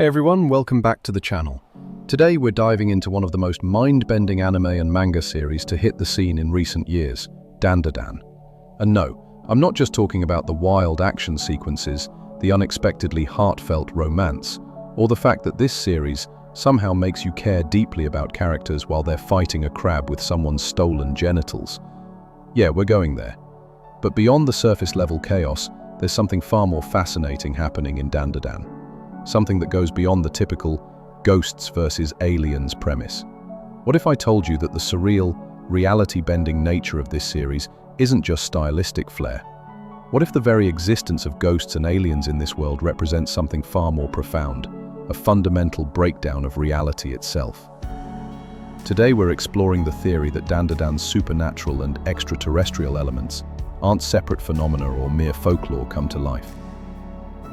Hey everyone, welcome back to the channel. Today we're diving into one of the most mind-bending anime and manga series to hit the scene in recent years, Dandadan. And no, I'm not just talking about the wild action sequences, the unexpectedly heartfelt romance, or the fact that this series somehow makes you care deeply about characters while they're fighting a crab with someone's stolen genitals. Yeah, we're going there. But beyond the surface-level chaos, there's something far more fascinating happening in Dandadan. Something that goes beyond the typical ghosts versus aliens premise. What if I told you that the surreal, reality-bending nature of this series isn't just stylistic flair? What if the very existence of ghosts and aliens in this world represents something far more profound, a fundamental breakdown of reality itself? Today we're exploring the theory that Dandadan's supernatural and extraterrestrial elements aren't separate phenomena or mere folklore come to life.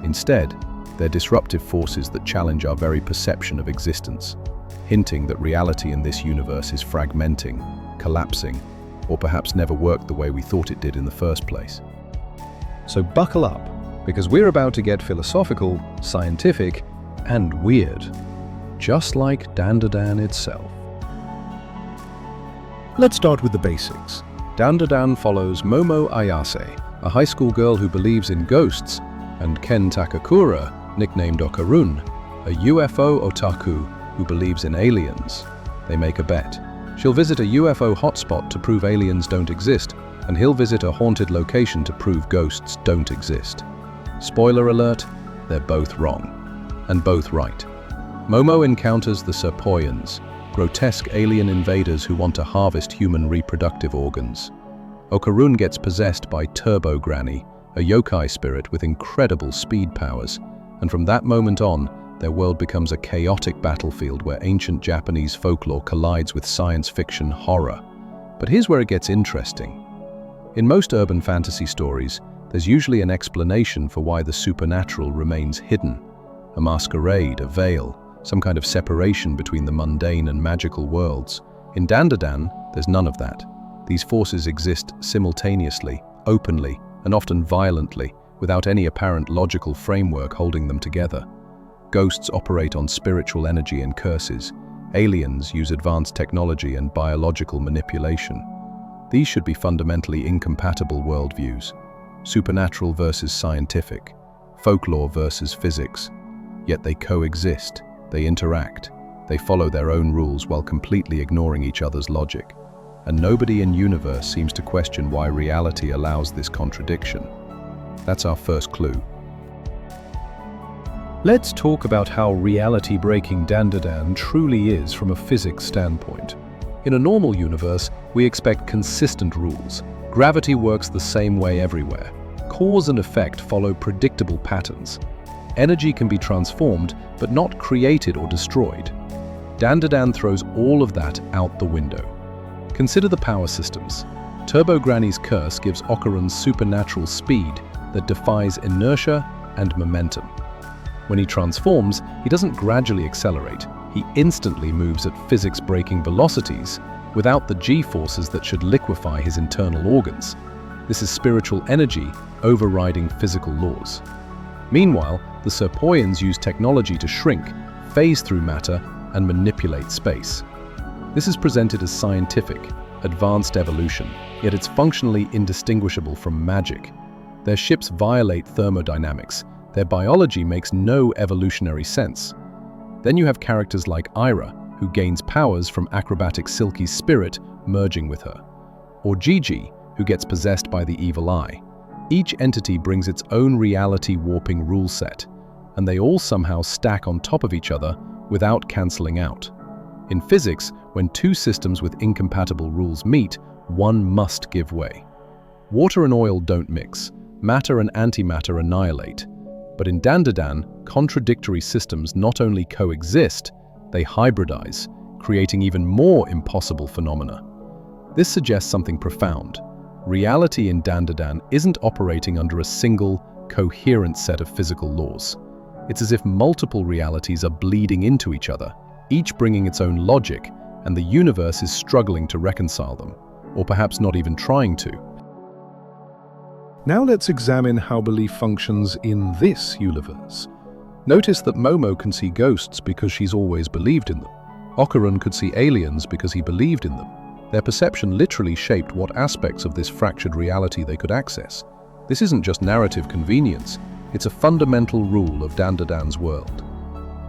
Instead, they're disruptive forces that challenge our very perception of existence, hinting that reality in this universe is fragmenting, collapsing, or perhaps never worked the way we thought it did in the first place. So buckle up, because we're about to get philosophical, scientific, and weird, just like Dandadan itself. Let's start with the basics. Dandadan follows Momo Ayase, a high school girl who believes in ghosts, and Ken Takakura, nicknamed Okarun, a UFO otaku who believes in aliens. They make a bet. She'll visit a UFO hotspot to prove aliens don't exist, and he'll visit a haunted location to prove ghosts don't exist. Spoiler alert, they're both wrong, and both right. Momo encounters the Serpoians, grotesque alien invaders who want to harvest human reproductive organs. Okarun gets possessed by Turbo Granny, a yokai spirit with incredible speed powers, and from that moment on, their world becomes a chaotic battlefield where ancient Japanese folklore collides with science fiction horror. But here's where it gets interesting. In most urban fantasy stories, there's usually an explanation for why the supernatural remains hidden. A masquerade, a veil, some kind of separation between the mundane and magical worlds. In Dandadan, there's none of that. These forces exist simultaneously, openly, and often violently, without any apparent logical framework holding them together. Ghosts operate on spiritual energy and curses. Aliens use advanced technology and biological manipulation. These should be fundamentally incompatible worldviews. Supernatural versus scientific, folklore versus physics. Yet they coexist, they interact, they follow their own rules while completely ignoring each other's logic. And nobody in the universe seems to question why reality allows this contradiction. That's our first clue. Let's talk about how reality-breaking Dandadan truly is from a physics standpoint. In a normal universe, we expect consistent rules. Gravity works the same way everywhere. Cause and effect follow predictable patterns. Energy can be transformed, but not created or destroyed. Dandadan throws all of that out the window. Consider the power systems. Turbo Granny's curse gives Okarun's supernatural speed that defies inertia and momentum. When he transforms, he doesn't gradually accelerate, he instantly moves at physics-breaking velocities without the G-forces that should liquefy his internal organs. This is spiritual energy overriding physical laws. Meanwhile, the Serpoians use technology to shrink, phase through matter, and manipulate space. This is presented as scientific, advanced evolution, yet it's functionally indistinguishable from magic. Their ships violate thermodynamics. Their biology makes no evolutionary sense. Then you have characters like Ira, who gains powers from acrobatic Silky's spirit merging with her. Or Gigi, who gets possessed by the evil eye. Each entity brings its own reality-warping rule set, and they all somehow stack on top of each other without cancelling out. In physics, when two systems with incompatible rules meet, one must give way. Water and oil don't mix. Matter and antimatter annihilate. But in Dandadan, contradictory systems not only coexist, they hybridize, creating even more impossible phenomena. This suggests something profound. Reality in Dandadan isn't operating under a single, coherent set of physical laws. It's as if multiple realities are bleeding into each other, each bringing its own logic, and the universe is struggling to reconcile them, or perhaps not even trying to. Now let's examine how belief functions in this universe. Notice that Momo can see ghosts because she's always believed in them. Okarun could see aliens because he believed in them. Their perception literally shaped what aspects of this fractured reality they could access. This isn't just narrative convenience, it's a fundamental rule of Dandadan's world.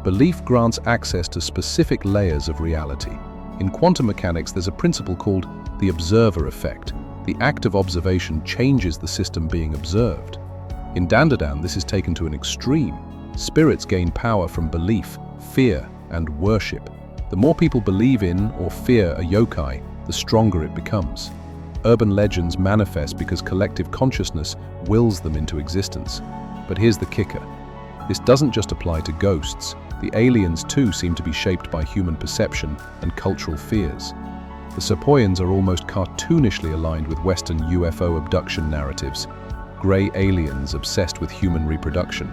Belief grants access to specific layers of reality. In quantum mechanics, there's a principle called the observer effect. The act of observation changes the system being observed. In Dandadan, this is taken to an extreme. Spirits gain power from belief, fear, and worship. The more people believe in or fear a yokai, the stronger it becomes. Urban legends manifest because collective consciousness wills them into existence. But here's the kicker. This doesn't just apply to ghosts. The aliens too seem to be shaped by human perception and cultural fears. The Sepoyans are almost cartoonishly aligned with Western UFO abduction narratives. Grey aliens obsessed with human reproduction.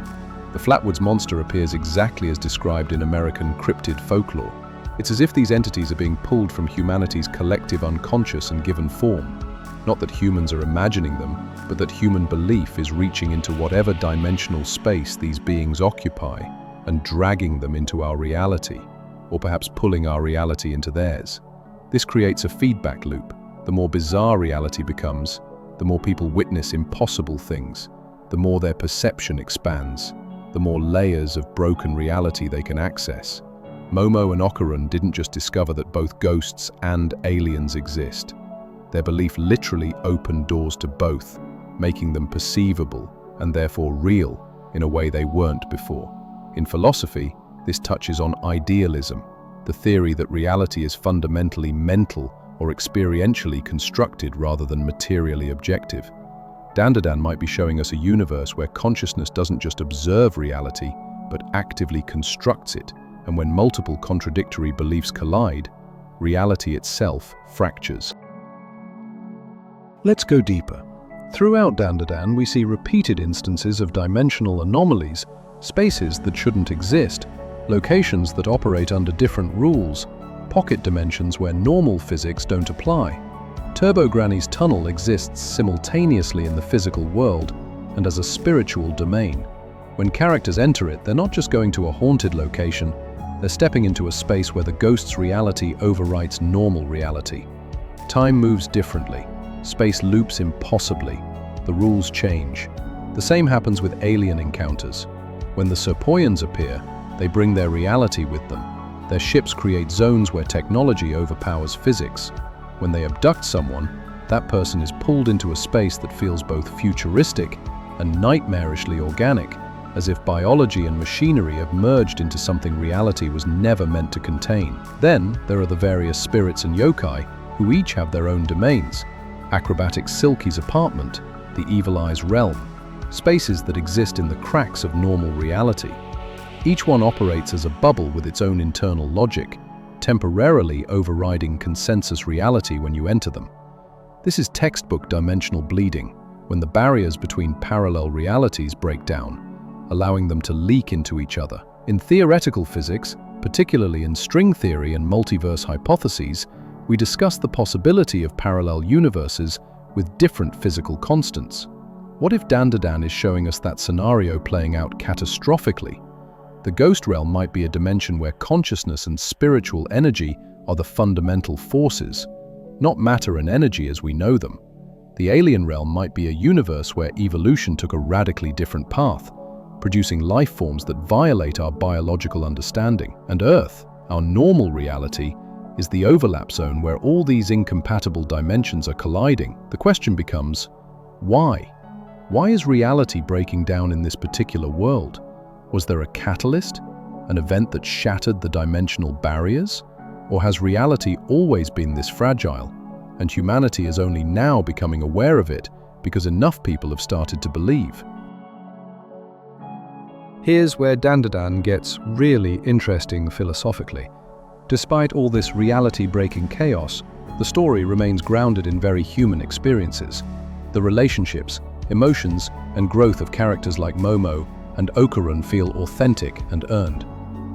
The Flatwoods monster appears exactly as described in American cryptid folklore. It's as if these entities are being pulled from humanity's collective unconscious and given form. Not that humans are imagining them, but that human belief is reaching into whatever dimensional space these beings occupy and dragging them into our reality, or perhaps pulling our reality into theirs. This creates a feedback loop. The more bizarre reality becomes, the more people witness impossible things, the more their perception expands, the more layers of broken reality they can access. Momo and Okarun didn't just discover that both ghosts and aliens exist. Their belief literally opened doors to both, making them perceivable and therefore real in a way they weren't before. In philosophy, this touches on idealism, the theory that reality is fundamentally mental or experientially constructed rather than materially objective. Dandadan might be showing us a universe where consciousness doesn't just observe reality, but actively constructs it, and when multiple contradictory beliefs collide, reality itself fractures. Let's go deeper. Throughout Dandadan, we see repeated instances of dimensional anomalies, spaces that shouldn't exist, locations that operate under different rules, pocket dimensions where normal physics don't apply. Turbo Granny's tunnel exists simultaneously in the physical world and as a spiritual domain. When characters enter it, they're not just going to a haunted location, they're stepping into a space where the ghost's reality overwrites normal reality. Time moves differently, space loops impossibly, the rules change. The same happens with alien encounters. When the Sepoyans appear, they bring their reality with them. Their ships create zones where technology overpowers physics. When they abduct someone, that person is pulled into a space that feels both futuristic and nightmarishly organic, as if biology and machinery have merged into something reality was never meant to contain. Then, there are the various spirits and yokai, who each have their own domains. Acrobatic Silky's apartment, the Evil Eye's realm, spaces that exist in the cracks of normal reality. Each one operates as a bubble with its own internal logic, temporarily overriding consensus reality when you enter them. This is textbook dimensional bleeding, when the barriers between parallel realities break down, allowing them to leak into each other. In theoretical physics, particularly in string theory and multiverse hypotheses, we discuss the possibility of parallel universes with different physical constants. What if Dandadan is showing us that scenario playing out catastrophically? The ghost realm might be a dimension where consciousness and spiritual energy are the fundamental forces, not matter and energy as we know them. The alien realm might be a universe where evolution took a radically different path, producing life forms that violate our biological understanding. And Earth, our normal reality, is the overlap zone where all these incompatible dimensions are colliding. The question becomes, why? Why is reality breaking down in this particular world? Was there a catalyst, an event that shattered the dimensional barriers? Or has reality always been this fragile, and humanity is only now becoming aware of it because enough people have started to believe? Here's where Dandadan gets really interesting philosophically. Despite all this reality-breaking chaos, the story remains grounded in very human experiences. The relationships, emotions, and growth of characters like Momo and Okarun feel authentic and earned.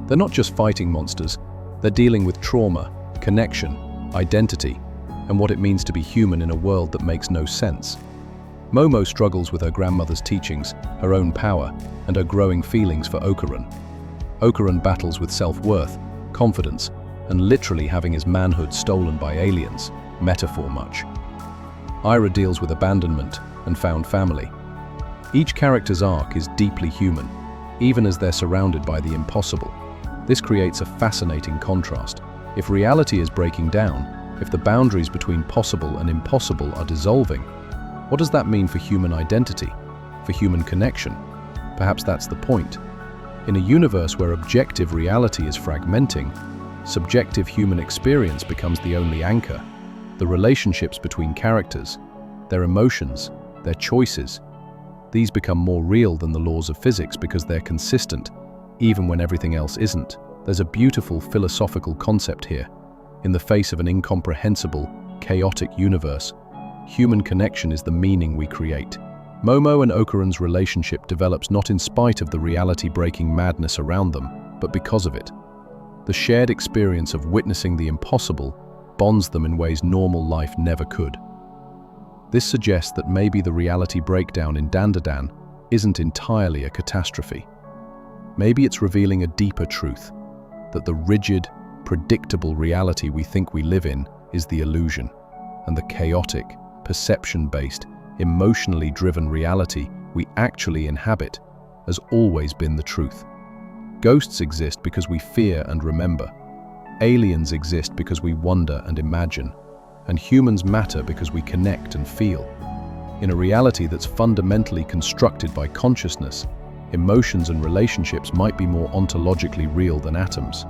They're not just fighting monsters, they're dealing with trauma, connection, identity, and what it means to be human in a world that makes no sense. Momo struggles with her grandmother's teachings, her own power, and her growing feelings for Okarun. Okurin battles with self-worth, confidence, and literally having his manhood stolen by aliens, metaphor much. Aira deals with abandonment and found family. Each character's arc is deeply human, even as they're surrounded by the impossible. This creates a fascinating contrast. If reality is breaking down, if the boundaries between possible and impossible are dissolving, what does that mean for human identity, for human connection? Perhaps that's the point. In a universe where objective reality is fragmenting, subjective human experience becomes the only anchor. The relationships between characters, their emotions, their choices, these become more real than the laws of physics because they're consistent, even when everything else isn't. There's a beautiful philosophical concept here. In the face of an incomprehensible, chaotic universe, human connection is the meaning we create. Momo and Okurin's relationship develops not in spite of the reality-breaking madness around them, but because of it. The shared experience of witnessing the impossible bonds them in ways normal life never could. This suggests that maybe the reality breakdown in Dandadan isn't entirely a catastrophe. Maybe it's revealing a deeper truth, that the rigid, predictable reality we think we live in is the illusion, and the chaotic, perception-based, emotionally driven reality we actually inhabit has always been the truth. Ghosts exist because we fear and remember. Aliens exist because we wonder and imagine. And humans matter because we connect and feel. In a reality that's fundamentally constructed by consciousness, emotions and relationships might be more ontologically real than atoms.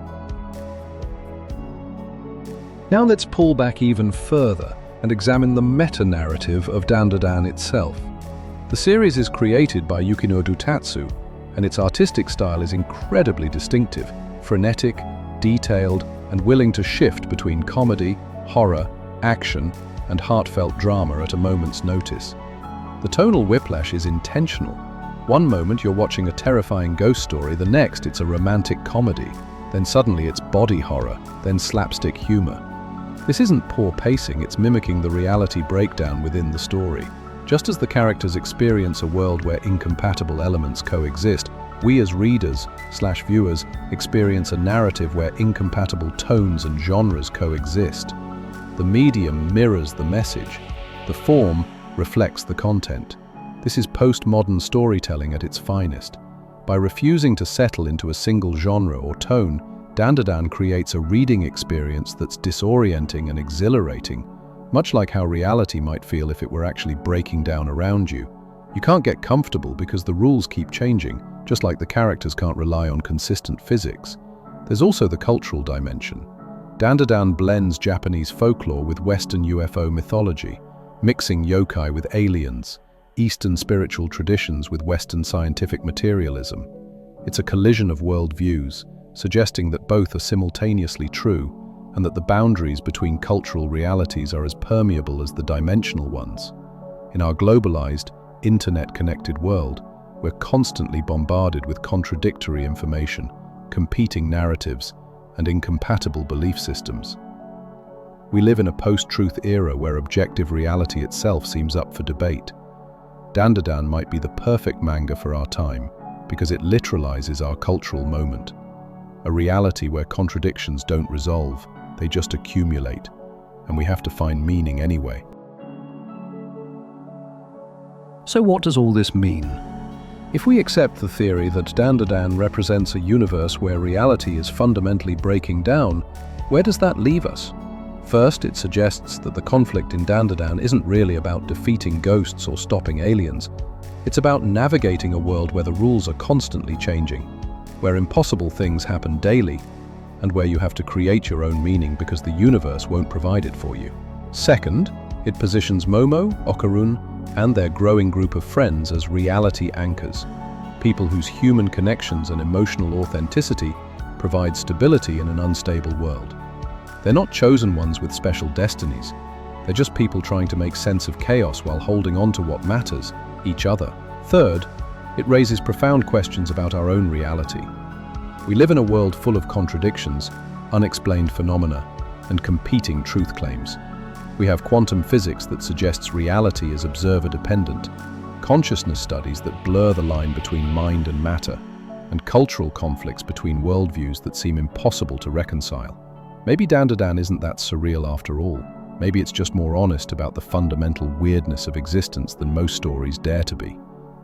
Now let's pull back even further and examine the meta-narrative of Dandadan itself. The series is created by Yukinori Tatsu, and its artistic style is incredibly distinctive, frenetic, detailed, and willing to shift between comedy, horror, action, and heartfelt drama at a moment's notice. The tonal whiplash is intentional. One moment you're watching a terrifying ghost story, the next it's a romantic comedy, then suddenly it's body horror, then slapstick humor. This isn't poor pacing, it's mimicking the reality breakdown within the story. Just as the characters experience a world where incompatible elements coexist, we as readers/viewers experience a narrative where incompatible tones and genres coexist. The medium mirrors the message. The form reflects the content. This is postmodern storytelling at its finest. By refusing to settle into a single genre or tone, Dandadan creates a reading experience that's disorienting and exhilarating, much like how reality might feel if it were actually breaking down around you. You can't get comfortable because the rules keep changing, just like the characters can't rely on consistent physics. There's also the cultural dimension. Dandadan blends Japanese folklore with Western UFO mythology, mixing yokai with aliens, Eastern spiritual traditions with Western scientific materialism. It's a collision of worldviews, suggesting that both are simultaneously true and that the boundaries between cultural realities are as permeable as the dimensional ones. In our globalized, internet-connected world, we're constantly bombarded with contradictory information, competing narratives, and incompatible belief systems. We live in a post-truth era where objective reality itself seems up for debate. Dandadan might be the perfect manga for our time because it literalizes our cultural moment. A reality where contradictions don't resolve, they just accumulate, and we have to find meaning anyway. So what does all this mean? If we accept the theory that Dandadan represents a universe where reality is fundamentally breaking down, where does that leave us? First, it suggests that the conflict in Dandadan isn't really about defeating ghosts or stopping aliens. It's about navigating a world where the rules are constantly changing, where impossible things happen daily, and where you have to create your own meaning because the universe won't provide it for you. Second, it positions Momo, Okurin, and their growing group of friends as reality anchors, people whose human connections and emotional authenticity provide stability in an unstable world. They're not chosen ones with special destinies. They're just people trying to make sense of chaos while holding on to what matters, each other. Third, it raises profound questions about our own reality. We live in a world full of contradictions, unexplained phenomena, and competing truth claims. We have quantum physics that suggests reality is observer-dependent, consciousness studies that blur the line between mind and matter, and cultural conflicts between worldviews that seem impossible to reconcile. Maybe Dandadan isn't that surreal after all. Maybe it's just more honest about the fundamental weirdness of existence than most stories dare to be.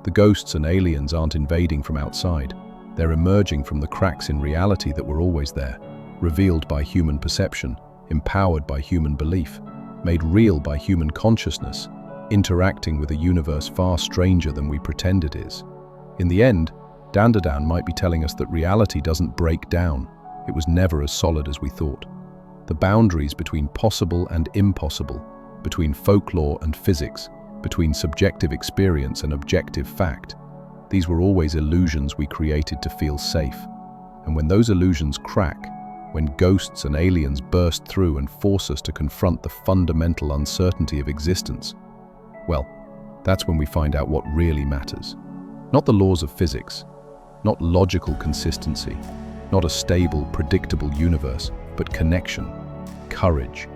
The ghosts and aliens aren't invading from outside. They're emerging from the cracks in reality that were always there, revealed by human perception, empowered by human belief, made real by human consciousness, interacting with a universe far stranger than we pretend it is. In the end, Dandadan might be telling us that reality doesn't break down. It was never as solid as we thought. The boundaries between possible and impossible, between folklore and physics, between subjective experience and objective fact, these were always illusions we created to feel safe. And when those illusions crack, when ghosts and aliens burst through and force us to confront the fundamental uncertainty of existence, well, that's when we find out what really matters. Not the laws of physics, not logical consistency, not a stable, predictable universe, but connection, courage,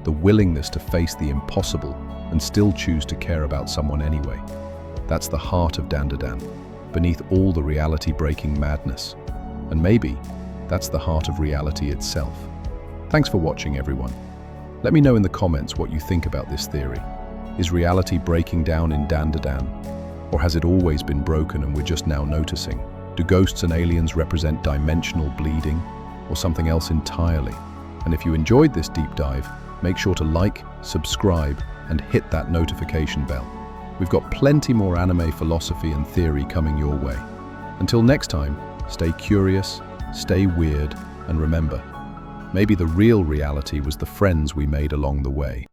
the willingness to face the impossible and still choose to care about someone anyway. That's the heart of Dandadan, beneath all the reality-breaking madness. And maybe that's the heart of reality itself. Thanks for watching, everyone. Let me know in the comments what you think about this theory. Is reality breaking down in Dandadan? Or has it always been broken and we're just now noticing? Do ghosts and aliens represent dimensional bleeding, or something else entirely? And if you enjoyed this deep dive, make sure to like, subscribe, and hit that notification bell. We've got plenty more anime philosophy and theory coming your way. Until next time, stay curious, stay weird, and remember, maybe the real reality was the friends we made along the way.